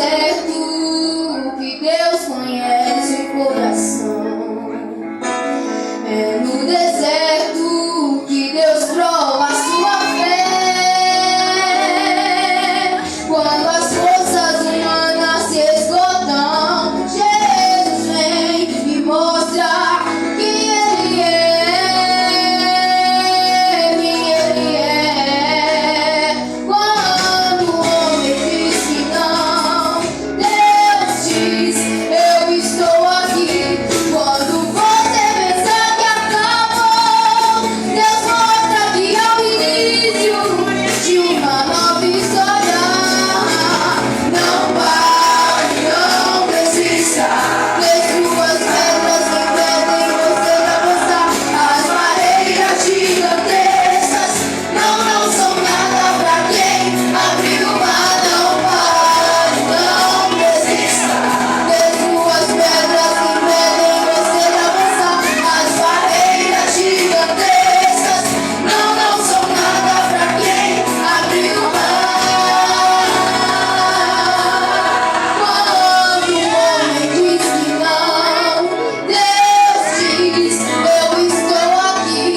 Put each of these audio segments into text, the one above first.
deserto que Deus conhece o coração. É no deserto que Deus prova a sua fé. Quando as forças humanas se esgotam, Jesus vem e mostra quem Ele é, quem Ele é. Quando o homem diz que não, Deus diz: eu estou aqui. Quando você pensa que acabou, Deus mostra que é o início de uma nova história. Não pare, não desista. Destrua as pedras que impedem você de avançar. As barreiras gigantescas não são nada pra quem abriu o mar. Não pare, não desista. Destrua as pedras que impedem você de avançar. As barreiras gigantescas não são nada pra quem abriu o mar. Quando o homem diz que não, Deus diz: eu estou aqui.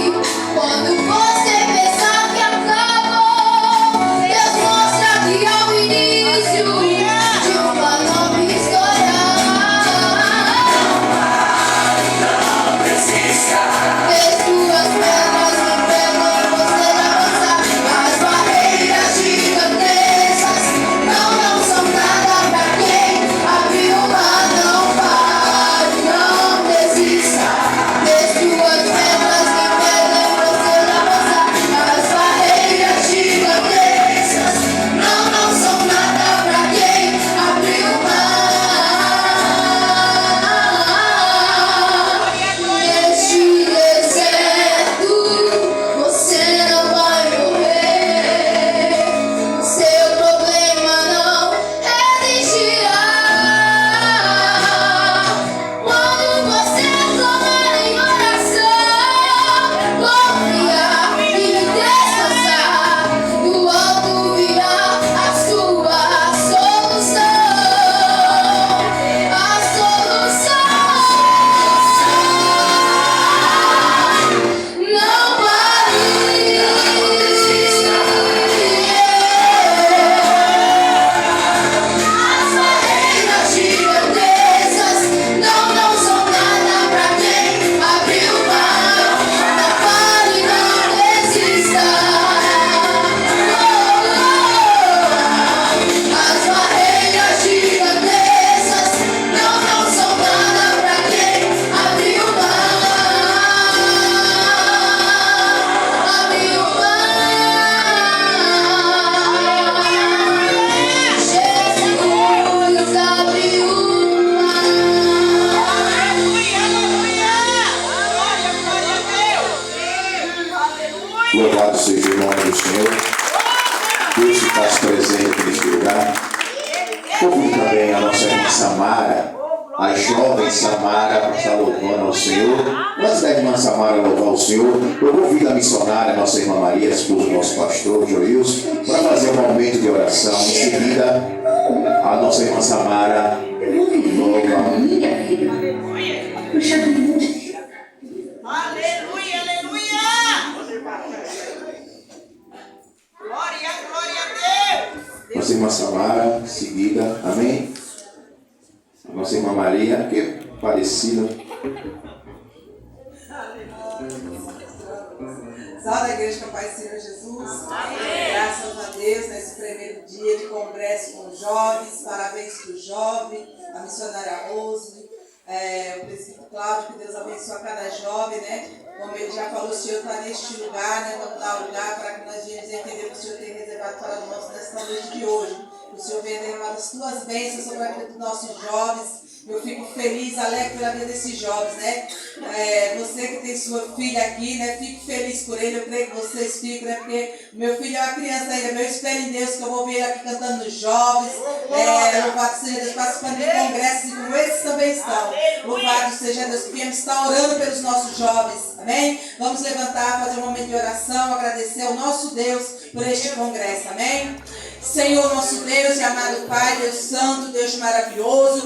Quando você pensar que acabou, Deus mostra que é o início de uma nova história. Não desista. Destrua as pedras que impedem você de avançar. As barreiras gigantescas não são nada pra quem abriu o mar. Não pare, não desista. Destrua as pedras que impedem você de avançar. As barreiras gigantescas não são nada pra quem abriu o mar. Neste deserto você não vai morrer. Seu problema não existirá. Quando você clamar em oração, confiar e descansar, do alto virá a sua solução. A solução. Não pare, não desista. As barreiras gigantescas não são nada pra quem abriu o mar. Não pare, não desista. As barreiras gigantescas não são nada pra quem abriu o mar. Abriu o mar. Jesus abriu o mar. Louvado seja o nome do Senhor. Deus se faz presente neste lugar. Convido também a nossa irmã Samara, a jovem Samara, para estar louvando ao Senhor. Antes da irmã Samara louvar o Senhor, eu convido a missionária, nossa irmã Maria, esposa do nosso pastor Joilson, para fazer um momento de oração. Em seguida, a nossa irmã Samara louva. Aleluia, aleluia! Glória, glória a Deus! Nossa irmã Samara, em seguida, amém? A nossa irmã Maria, que é parecida. Salve a igreja com a paz do Senhor Jesus. Amém. Graças a Deus nesse primeiro dia de congresso com os jovens. Parabéns para o jovem, a missionária Rose, o presbítero Cláudio, que Deus abençoe a cada jovem, né? Como ele já falou, o Senhor está neste lugar, né? Vamos dar o lugar para que nós venhamos entender o que o Senhor tem reservado para nós nesta noite de hoje. Que o Senhor venha derramar as tuas bênçãos sobre a vida dos nossos jovens. Eu fico feliz, alegre pela vida desses jovens, né? Você que tem sua filha aqui, né? Fico feliz por ele, eu creio que vocês ficam, né? Porque meu filho é uma criança ainda, eu espero em Deus que eu vou ver ele aqui cantando nos jovens. Louvado seja Deus, participando de congressos e como esses também estão. Louvado seja Deus, que viemos estar orando pelos nossos jovens, amém? Vamos levantar, fazer um momento de oração, agradecer ao nosso Deus por este congresso, amém? Senhor nosso Deus e amado Pai, Deus Santo, Deus maravilhoso.